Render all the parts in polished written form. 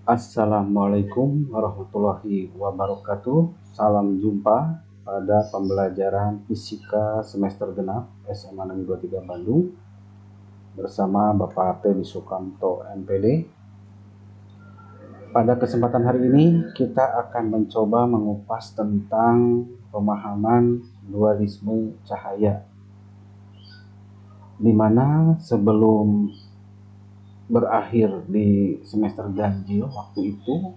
Assalamualaikum warahmatullahi wabarakatuh. Salam jumpa pada pembelajaran fisika semester genap SMA Negeri 23 Bandung bersama Bapak Teddy Sukamto MPD. Pada kesempatan hari ini kita akan mencoba mengupas tentang pemahaman dualisme cahaya, di mana sebelum berakhir di semester ganjil waktu itu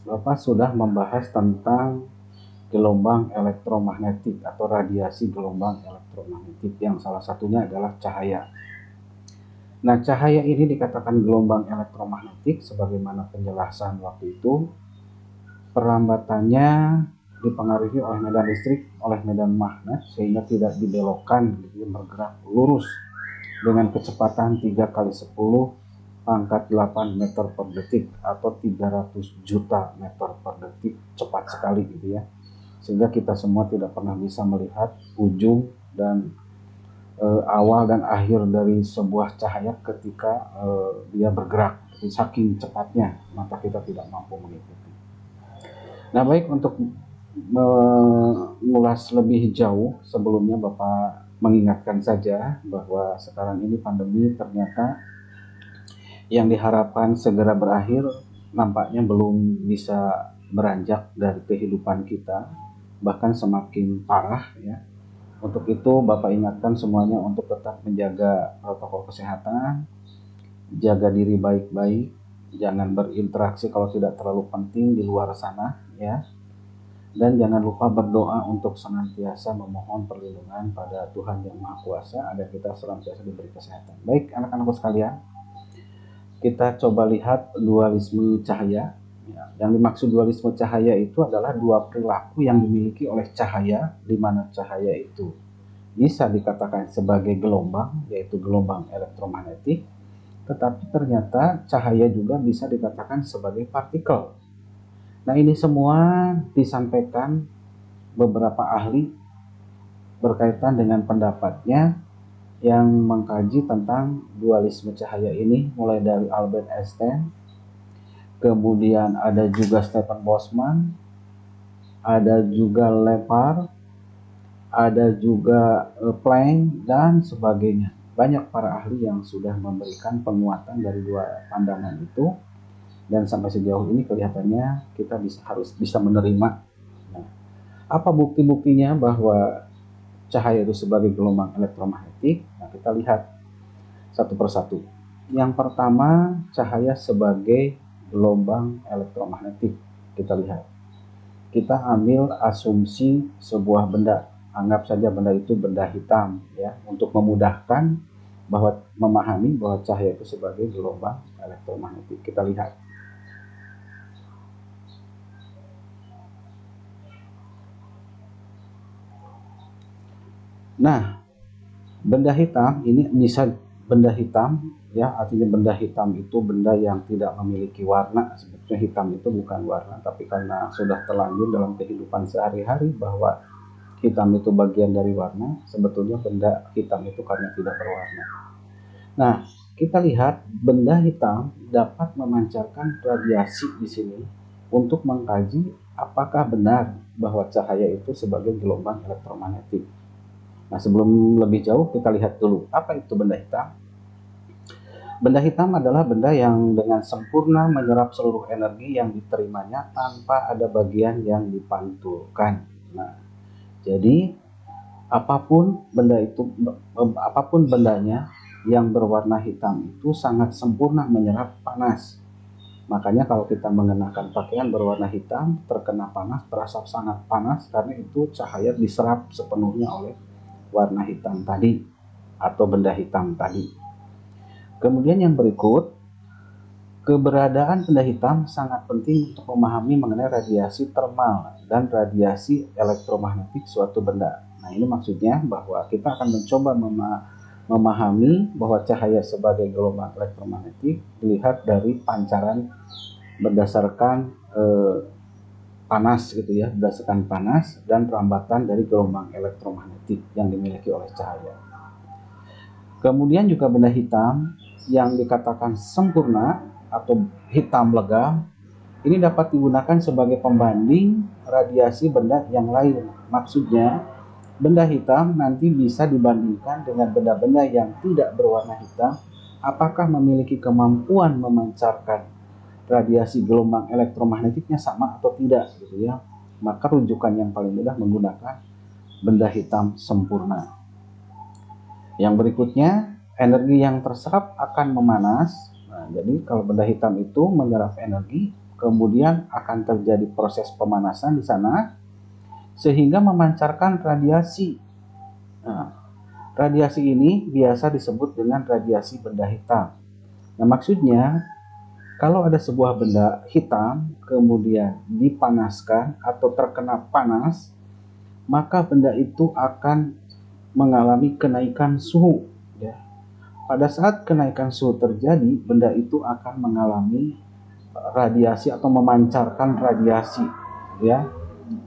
Bapak sudah membahas tentang gelombang elektromagnetik atau radiasi gelombang elektromagnetik yang salah satunya adalah cahaya. Nah, cahaya ini dikatakan gelombang elektromagnetik sebagaimana penjelasan waktu itu. Perambatannya dipengaruhi oleh medan listrik, oleh medan magnet sehingga tidak dibelokkan, bergerak lurus dengan kecepatan 3 kali 10 pangkat 8 meter per detik atau 300 juta meter per detik, cepat sekali gitu ya, sehingga kita semua tidak pernah bisa melihat ujung dan awal dan akhir dari sebuah cahaya ketika dia bergerak. Saking cepatnya mata kita tidak mampu mengikuti. Nah, baik, untuk mengulas lebih jauh sebelumnya Bapak mengingatkan saja bahwa sekarang ini pandemi ternyata yang diharapkan segera berakhir nampaknya belum bisa beranjak dari kehidupan kita, bahkan semakin parah ya. Untuk itu Bapak ingatkan semuanya untuk tetap menjaga protokol kesehatan, jaga diri baik-baik, jangan berinteraksi kalau tidak terlalu penting di luar sana ya. Dan jangan lupa berdoa untuk senantiasa memohon perlindungan pada Tuhan Yang Maha Kuasa agar kita senantiasa diberi kesehatan. Baik anak-anakku sekalian, kita coba lihat dualisme cahaya. Yang dimaksud dualisme cahaya itu adalah dua perilaku yang dimiliki oleh cahaya, di mana cahaya itu bisa dikatakan sebagai gelombang, yaitu gelombang elektromagnetik, tetapi ternyata cahaya juga bisa dikatakan sebagai partikel. Nah, ini semua disampaikan beberapa ahli berkaitan dengan pendapatnya yang mengkaji tentang dualisme cahaya ini, mulai dari Albert Einstein, kemudian ada juga Stephen Boltzmann, ada juga Lepard, ada juga Planck, dan sebagainya. Banyak para ahli yang sudah memberikan penguatan dari dua pandangan itu, dan sampai sejauh ini kelihatannya kita harus bisa menerima. Nah, apa bukti-buktinya bahwa cahaya itu sebagai gelombang elektromagnetik? Nah, kita lihat satu persatu. Yang pertama, cahaya sebagai gelombang elektromagnetik. Kita lihat. Kita ambil asumsi sebuah benda. Anggap saja benda itu benda hitam ya, untuk memudahkan bahwa memahami bahwa cahaya itu sebagai gelombang elektromagnetik. Kita lihat. Nah, benda hitam ini bisa benda hitam ya, artinya benda hitam itu benda yang tidak memiliki warna. Sebetulnya hitam itu bukan warna, tapi karena sudah terlanjur dalam kehidupan sehari-hari bahwa hitam itu bagian dari warna, sebetulnya benda hitam itu karena tidak berwarna. Nah, kita lihat benda hitam dapat memancarkan radiasi di sini untuk mengkaji apakah benar bahwa cahaya itu sebagai gelombang elektromagnetik. Nah, sebelum lebih jauh kita lihat dulu apa itu benda hitam. Benda hitam adalah benda yang dengan sempurna menyerap seluruh energi yang diterimanya tanpa ada bagian yang dipantulkan. Nah, jadi apapun bendanya yang berwarna hitam itu sangat sempurna menyerap panas. Makanya kalau kita mengenakan pakaian berwarna hitam, terkena panas, terasa sangat panas karena itu cahaya diserap sepenuhnya oleh warna hitam tadi atau benda hitam tadi. Kemudian yang berikut, keberadaan benda hitam sangat penting untuk memahami mengenai radiasi termal dan radiasi elektromagnetik suatu benda. Nah, ini maksudnya bahwa kita akan mencoba memahami bahwa cahaya sebagai gelombang elektromagnetik dilihat dari pancaran berdasarkan panas gitu ya, berdasarkan panas dan rambatan dari gelombang elektromagnetik yang dimiliki oleh cahaya. Kemudian juga benda hitam yang dikatakan sempurna atau hitam legam Ini dapat digunakan sebagai pembanding radiasi benda yang lain. Maksudnya, benda hitam nanti bisa dibandingkan dengan benda-benda yang tidak berwarna hitam, apakah memiliki kemampuan memancarkan radiasi gelombang elektromagnetiknya sama atau tidak, gitu ya. Maka rujukan yang paling mudah menggunakan benda hitam sempurna. Yang berikutnya, energi yang terserap akan memanas. Nah, jadi kalau benda hitam itu menyerap energi, kemudian akan terjadi proses pemanasan di sana sehingga memancarkan radiasi. Nah, radiasi ini biasa disebut dengan radiasi benda hitam. Nah, maksudnya kalau ada sebuah benda hitam kemudian dipanaskan atau terkena panas, maka benda itu akan mengalami kenaikan suhu. Ya. Pada saat kenaikan suhu terjadi, benda itu akan mengalami radiasi atau memancarkan radiasi. Ya.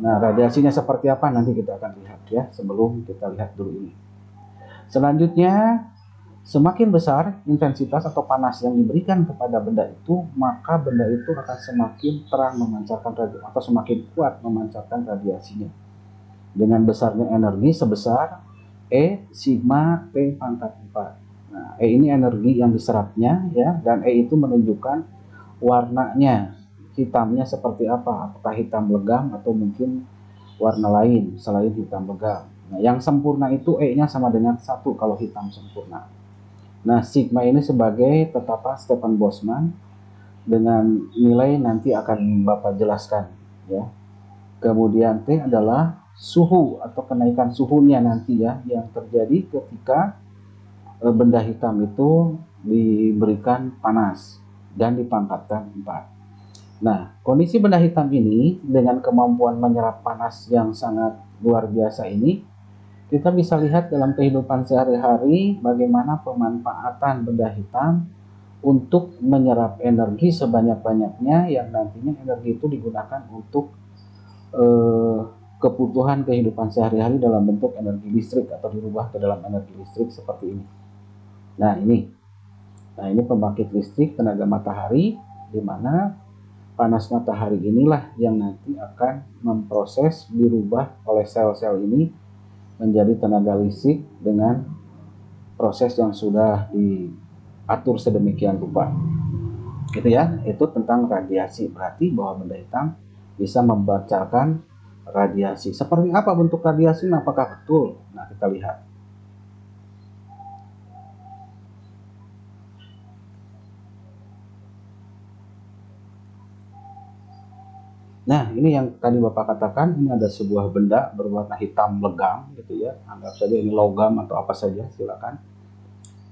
Nah, radiasinya seperti apa nanti kita akan lihat ya. Sebelum kita lihat dulu ini. Selanjutnya, semakin besar intensitas atau panas yang diberikan kepada benda itu, maka benda itu akan semakin terang memancarkan radiasi atau semakin kuat memancarkan radiasinya. Dengan besarnya energi sebesar E sigma T pangkat 4. Nah, E ini energi yang diserapnya ya, dan E itu menunjukkan warnanya, hitamnya seperti apa, apakah hitam legam atau mungkin warna lain selain hitam legam. Nah, yang sempurna itu E-nya sama dengan 1 kalau hitam sempurna. Nah, sigma ini sebagai tetapan Stefan Boltzmann dengan nilai nanti akan Bapak jelaskan ya. Kemudian T adalah suhu atau kenaikan suhunya nanti ya yang terjadi ketika benda hitam itu diberikan panas dan dipangkatkan 4. Nah, kondisi benda hitam ini dengan kemampuan menyerap panas yang sangat luar biasa ini, kita bisa lihat dalam kehidupan sehari-hari bagaimana pemanfaatan benda hitam untuk menyerap energi sebanyak-banyaknya yang nantinya energi itu digunakan untuk kebutuhan kehidupan sehari-hari dalam bentuk energi listrik atau dirubah ke dalam energi listrik seperti ini. Nah ini pembangkit listrik tenaga matahari, di mana panas matahari inilah yang nanti akan memproses dirubah oleh sel-sel ini menjadi tenaga listrik dengan proses yang sudah diatur sedemikian rupa. Gitu ya, itu tentang radiasi. Berarti bahwa benda hitam bisa membacakan radiasi. Seperti apa bentuk radiasi? Apakah betul? Nah, kita lihat. Nah, ini yang tadi Bapak katakan, ini ada sebuah benda berwarna hitam legam gitu ya. Anggap saja ini logam atau apa saja, silakan.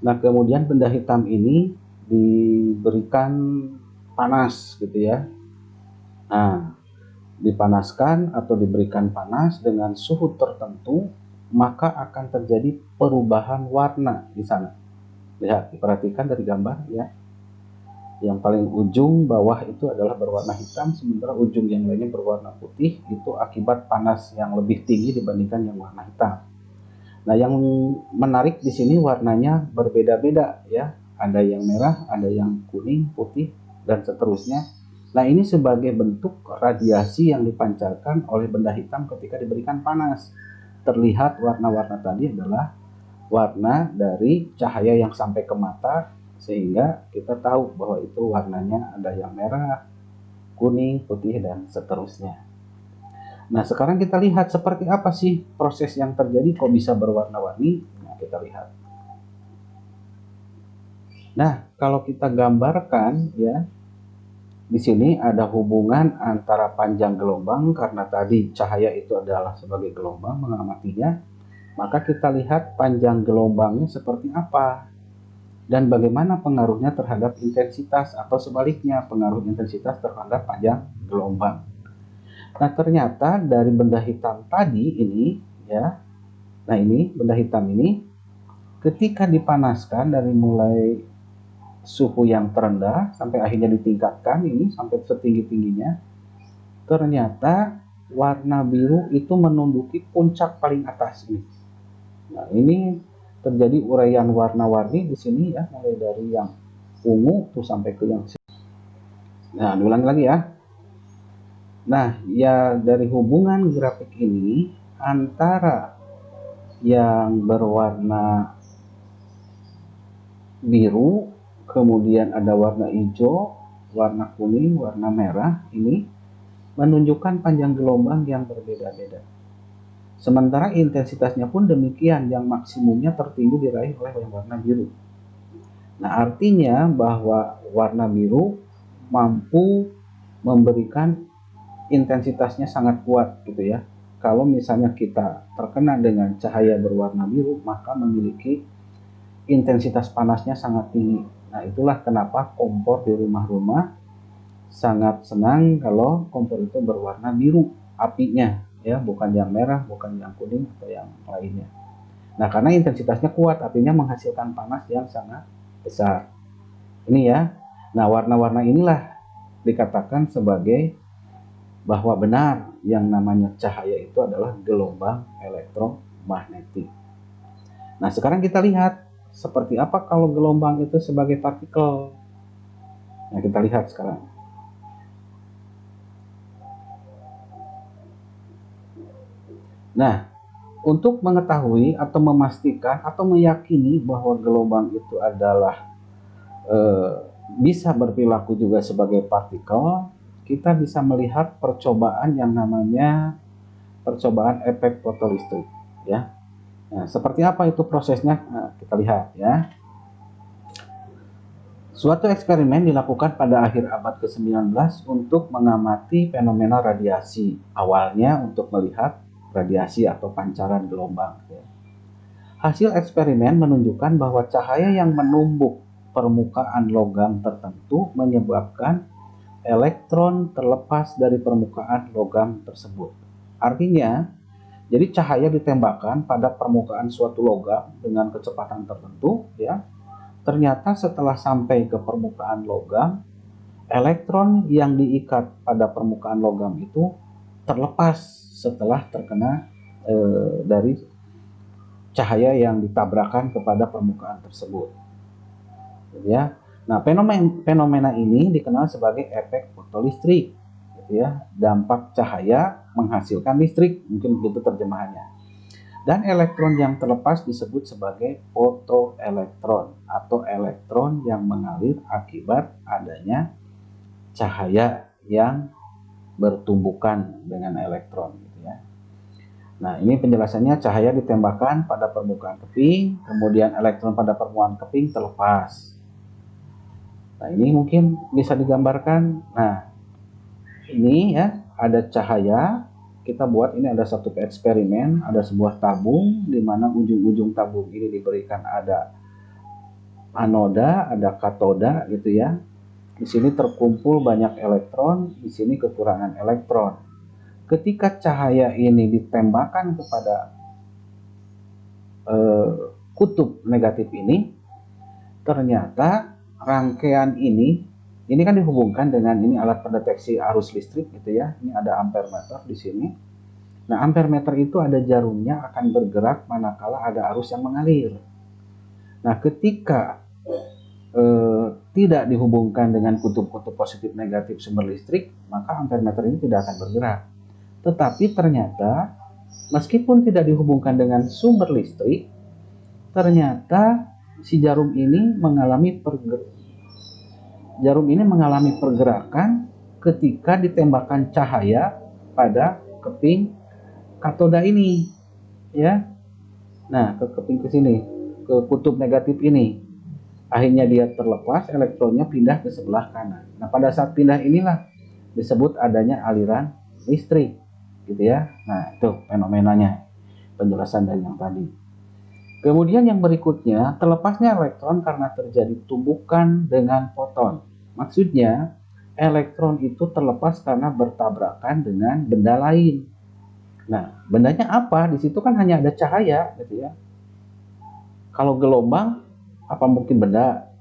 Nah, kemudian benda hitam ini diberikan panas gitu ya. Nah, dipanaskan atau diberikan panas dengan suhu tertentu, maka akan terjadi perubahan warna di sana. Lihat, perhatikan dari gambar ya. Yang paling ujung bawah itu adalah berwarna hitam, sementara ujung yang lainnya berwarna putih. Itu akibat panas yang lebih tinggi dibandingkan yang warna hitam. Nah, yang menarik di sini warnanya berbeda-beda ya. Ada yang merah, ada yang kuning, putih, dan seterusnya. Nah, ini sebagai bentuk radiasi yang dipancarkan oleh benda hitam ketika diberikan panas. Terlihat warna-warna tadi adalah warna dari cahaya yang sampai ke mata, sehingga kita tahu bahwa itu warnanya ada yang merah, kuning, putih, dan seterusnya. Nah, sekarang kita lihat seperti apa sih proses yang terjadi kok bisa berwarna-warni. Nah, kita lihat. Nah, kalau kita gambarkan ya, di sini ada hubungan antara panjang gelombang, karena tadi cahaya itu adalah sebagai gelombang mengamatinya, maka kita lihat panjang gelombangnya seperti apa dan bagaimana pengaruhnya terhadap intensitas atau sebaliknya pengaruh intensitas terhadap panjang gelombang. Nah, ternyata dari benda hitam tadi ini ya, nah ini benda hitam ini ketika dipanaskan dari mulai suhu yang terendah sampai akhirnya ditingkatkan ini sampai setinggi-tingginya, ternyata warna biru itu menunduki puncak paling atas ini. Nah, ini terjadi uraian warna-warni di sini ya, mulai dari yang ungu tuh sampai ke yang. Nah, diulang lagi ya. Nah, ya dari hubungan grafik ini antara yang berwarna biru, kemudian ada warna hijau, warna kuning, warna merah, ini menunjukkan panjang gelombang yang berbeda-beda. Sementara intensitasnya pun demikian, yang maksimumnya tertinggi diraih oleh yang warna biru. Nah, artinya bahwa warna biru mampu memberikan intensitasnya sangat kuat gitu ya. Kalau misalnya kita terkena dengan cahaya berwarna biru, maka memiliki intensitas panasnya sangat tinggi. Nah, itulah kenapa kompor di rumah-rumah sangat senang kalau kompor itu berwarna biru apinya, ya, bukan yang merah, bukan yang kuning atau yang lainnya. Nah, karena intensitasnya kuat, apinya menghasilkan panas yang sangat besar. Ini ya. Nah, warna-warna inilah dikatakan sebagai bahwa benar yang namanya cahaya itu adalah gelombang elektromagnetik. Nah, sekarang kita lihat seperti apa kalau gelombang itu sebagai partikel. Nah, kita lihat sekarang. Nah, untuk mengetahui atau memastikan atau meyakini bahwa gelombang itu adalah bisa berperilaku juga sebagai partikel, kita bisa melihat percobaan yang namanya percobaan efek fotolistrik, ya. Nah, seperti apa itu prosesnya? Nah, kita lihat ya. Suatu eksperimen dilakukan pada akhir abad ke-19 untuk mengamati fenomena radiasi. Awalnya untuk melihat radiasi atau pancaran gelombang. Hasil eksperimen menunjukkan bahwa cahaya yang menumbuk permukaan logam tertentu menyebabkan elektron terlepas dari permukaan logam tersebut. Artinya, jadi cahaya ditembakkan pada permukaan suatu logam dengan kecepatan tertentu, ya. Ternyata setelah sampai ke permukaan logam, elektron yang diikat pada permukaan logam itu terlepas setelah terkena dari cahaya yang ditabrakan kepada permukaan tersebut. Ya. Nah, fenomena ini dikenal sebagai efek fotolistrik. Ya, dampak cahaya menghasilkan listrik, mungkin begitu terjemahannya. Dan elektron yang terlepas disebut sebagai fotoelektron atau elektron yang mengalir akibat adanya cahaya yang bertumbukan dengan elektron gitu ya. Nah, ini penjelasannya, cahaya ditembakkan pada permukaan keping, kemudian elektron pada permukaan keping terlepas. Nah, ini mungkin bisa digambarkan. Nah, ini ya, ada cahaya. Kita buat ini ada satu eksperimen, ada sebuah tabung di mana ujung-ujung tabung ini diberikan ada anoda, ada katoda gitu ya. Di sini terkumpul banyak elektron, di sini kekurangan elektron. Ketika cahaya ini ditembakkan kepada kutub negatif ini, ternyata rangkaian ini kan dihubungkan dengan ini alat pendeteksi arus listrik gitu ya. Ini ada ampermeter di sini. Nah, ampermeter itu ada jarumnya akan bergerak manakala ada arus yang mengalir. Nah, ketika tidak dihubungkan dengan kutub-kutub positif negatif sumber listrik, maka ampermeter ini tidak akan bergerak. Tetapi ternyata meskipun tidak dihubungkan dengan sumber listrik, ternyata si jarum ini mengalami pergerakan ketika ditembakkan cahaya pada keping katoda ini, ya. Nah, ke keping ke sini, ke kutub negatif ini. Akhirnya dia terlepas, elektronnya pindah ke sebelah kanan. Nah, pada saat pindah inilah disebut adanya aliran listrik, gitu ya. Nah, itu fenomenanya, penjelasan dari yang tadi. Kemudian yang berikutnya, terlepasnya elektron karena terjadi tumbukan dengan foton. Maksudnya, elektron itu terlepas karena bertabrakan dengan benda lain. Nah, bendanya apa? Di situ kan hanya ada cahaya, gitu ya. Kalau gelombang, apa mungkin benda?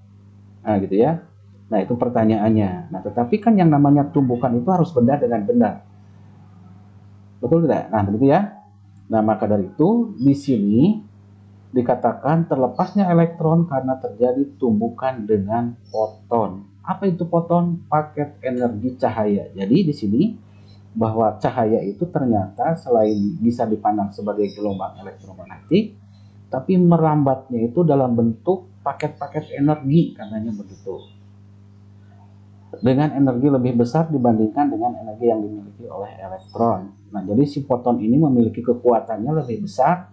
Nah, gitu ya. Nah, itu pertanyaannya. Nah, tetapi kan yang namanya tumbukan itu harus benda dengan benda. Betul tidak? Nah, begitu ya. Nah, maka dari itu, di sini dikatakan terlepasnya elektron karena terjadi tumbukan dengan foton. Apa itu foton? Paket energi cahaya. Jadi, di sini bahwa cahaya itu ternyata selain bisa dipandang sebagai gelombang elektromagnetik, tapi merambatnya itu dalam bentuk paket-paket energi, katanya begitu. Dengan energi lebih besar dibandingkan dengan energi yang dimiliki oleh elektron. Nah, jadi si foton ini memiliki kekuatannya lebih besar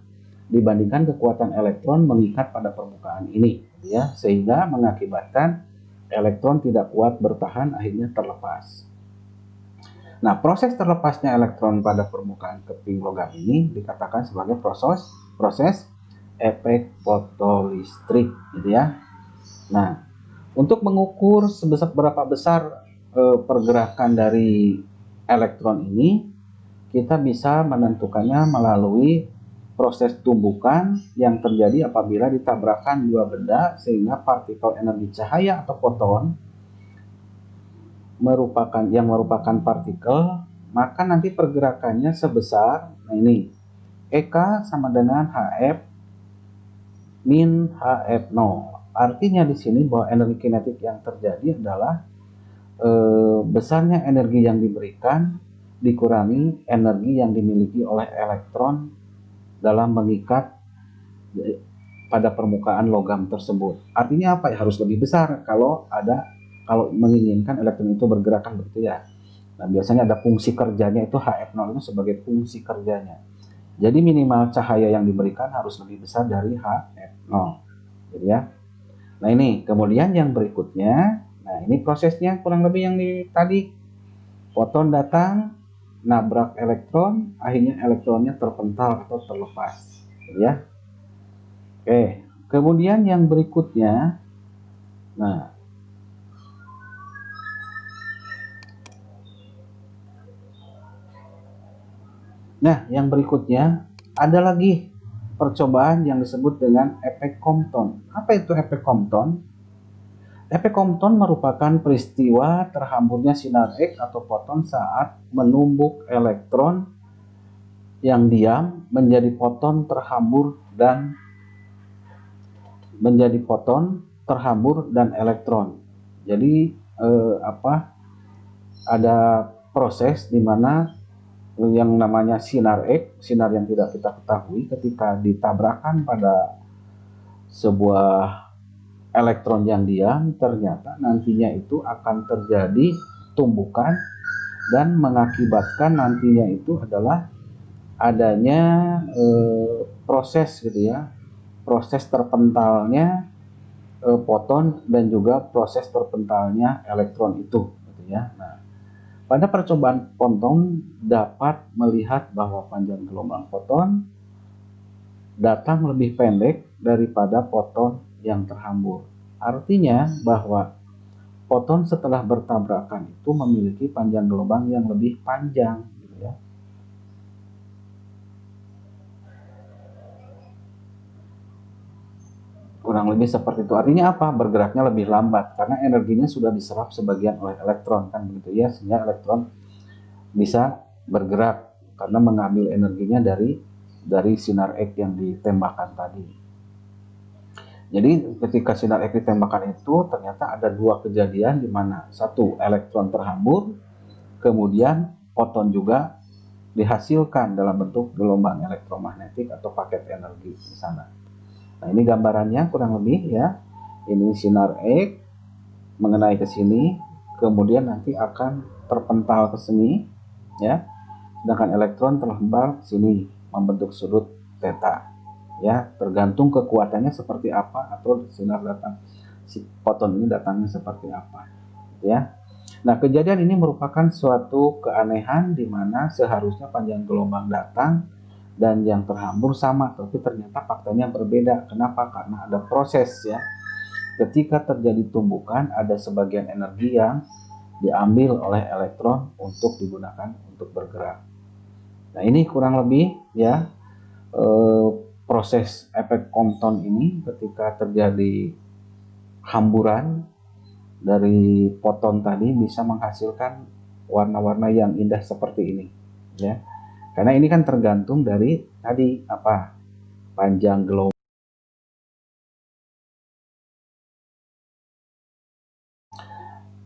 dibandingkan kekuatan elektron mengikat pada permukaan ini, ya, sehingga mengakibatkan elektron tidak kuat bertahan, akhirnya terlepas. Nah, proses terlepasnya elektron pada permukaan keping logam ini dikatakan sebagai proses efek fotolistrik, gitu ya. Nah, untuk mengukur berapa besar pergerakan dari elektron ini, kita bisa menentukannya melalui proses tumbukan yang terjadi apabila ditabrakkan dua benda sehingga partikel energi cahaya atau foton merupakan partikel, maka nanti pergerakannya sebesar, nah ini EK sama dengan HF min HF0. Artinya di sini bahwa energi kinetik yang terjadi adalah besarnya energi yang diberikan dikurangi energi yang dimiliki oleh elektron dalam mengikat pada permukaan logam tersebut. Artinya apa ya? Harus lebih besar kalau menginginkan elektron itu bergerakan, begitu ya. Nah, biasanya ada fungsi kerjanya, itu HF0 itu sebagai fungsi kerjanya. Jadi minimal cahaya yang diberikan harus lebih besar dari HF0. Gitu ya. Nah, ini kemudian yang berikutnya, nah ini prosesnya kurang lebih yang tadi. Foton datang, nabrak elektron, akhirnya elektronnya terpental atau terlepas. Gitu ya. Oke, kemudian yang berikutnya, nah yang berikutnya ada lagi percobaan yang disebut dengan efek Compton. Apa itu efek Compton? Efek Compton merupakan peristiwa terhamburnya sinar X atau foton saat menumbuk elektron yang diam menjadi foton terhambur dan elektron. Jadi ada proses di mana yang namanya sinar X, sinar yang tidak kita ketahui, ketika ditabrakkan pada sebuah elektron yang diam, ternyata nantinya itu akan terjadi tumbukan dan mengakibatkan nantinya itu adalah adanya proses, gitu ya, proses terpentalnya foton dan juga proses terpentalnya elektron itu, gitu ya. Nah, pada percobaan Compton dapat melihat bahwa panjang gelombang foton datang lebih pendek daripada foton yang terhambur. Artinya bahwa foton setelah bertabrakan itu memiliki panjang gelombang yang lebih panjang, gitu ya. Kurang lebih seperti itu. Artinya apa? Bergeraknya lebih lambat karena energinya sudah diserap sebagian oleh elektron, kan begitu ya, sehingga elektron bisa bergerak karena mengambil energinya dari sinar X yang ditembakkan tadi. Jadi ketika sinar X ditembakkan itu ternyata ada dua kejadian, di mana satu, elektron terhambur, kemudian foton juga dihasilkan dalam bentuk gelombang elektromagnetik atau paket energi di sana. Nah, ini gambarannya kurang lebih ya. Ini sinar X mengenai ke sini, kemudian nanti akan terpental ke sini, ya. Sedangkan elektron terlembar ke sini membentuk sudut theta. Ya, tergantung kekuatannya seperti apa atau sinar datang, si foton ini datangnya seperti apa, ya. Nah, kejadian ini merupakan suatu keanehan di mana seharusnya panjang gelombang datang dan yang terhambur sama, tapi ternyata faktanya berbeda. Kenapa? Karena ada proses, ya. Ketika terjadi tumbukan, ada sebagian energi yang diambil oleh elektron untuk digunakan untuk bergerak. Nah, ini kurang lebih ya proses efek Compton ini ketika terjadi hamburan dari foton tadi bisa menghasilkan warna-warna yang indah seperti ini, ya. Karena ini kan tergantung dari tadi apa, panjang gelombang.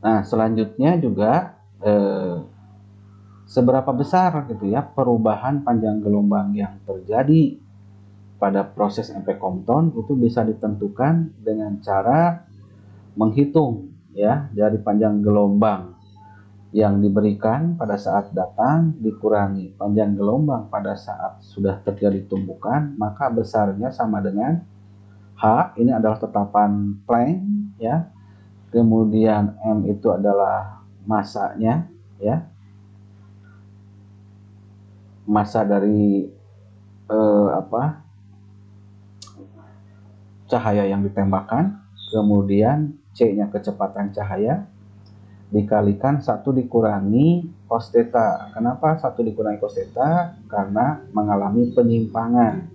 Nah, selanjutnya juga seberapa besar gitu ya perubahan panjang gelombang yang terjadi pada proses efek Compton itu bisa ditentukan dengan cara menghitung ya dari panjang gelombang yang diberikan pada saat datang dikurangi panjang gelombang pada saat sudah terjadi tumpukan, maka besarnya sama dengan H, ini adalah tetapan Planck ya. Kemudian M itu adalah masanya ya. Massa dari cahaya yang ditembakkan, kemudian C-nya kecepatan cahaya dikalikan 1 dikurangi cos theta. Kenapa 1 dikurangi cos theta? Karena mengalami penyimpangan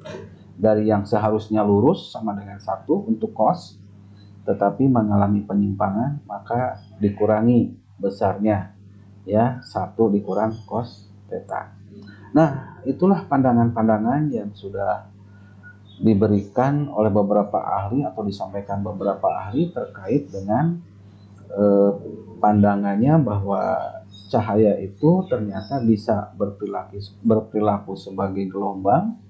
dari yang seharusnya lurus sama dengan 1 untuk cos, tetapi mengalami penyimpangan, maka dikurangi besarnya ya, 1 dikurang cos theta. Nah, itulah pandangan-pandangan yang sudah diberikan oleh beberapa ahli atau disampaikan beberapa ahli terkait dengan pandangannya bahwa cahaya itu ternyata bisa berperilaku sebagai gelombang,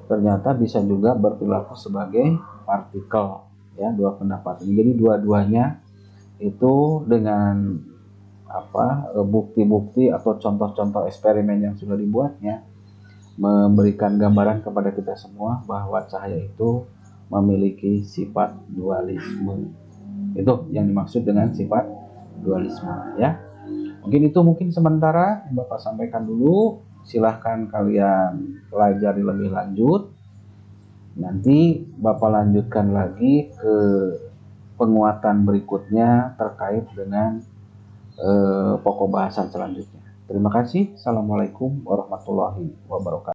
ternyata bisa juga berperilaku sebagai partikel ya, dua pendapat ini. Jadi dua-duanya itu dengan bukti-bukti atau contoh-contoh eksperimen yang sudah dibuatnya memberikan gambaran kepada kita semua bahwa cahaya itu memiliki sifat dualisme. Itu yang dimaksud dengan sifat dualisme ya. Mungkin sementara Bapak sampaikan dulu, silahkan kalian pelajari lebih lanjut. Nanti Bapak lanjutkan lagi ke penguatan berikutnya terkait dengan pokok bahasan selanjutnya. Terima kasih. Assalamualaikum warahmatullahi wabarakatuh.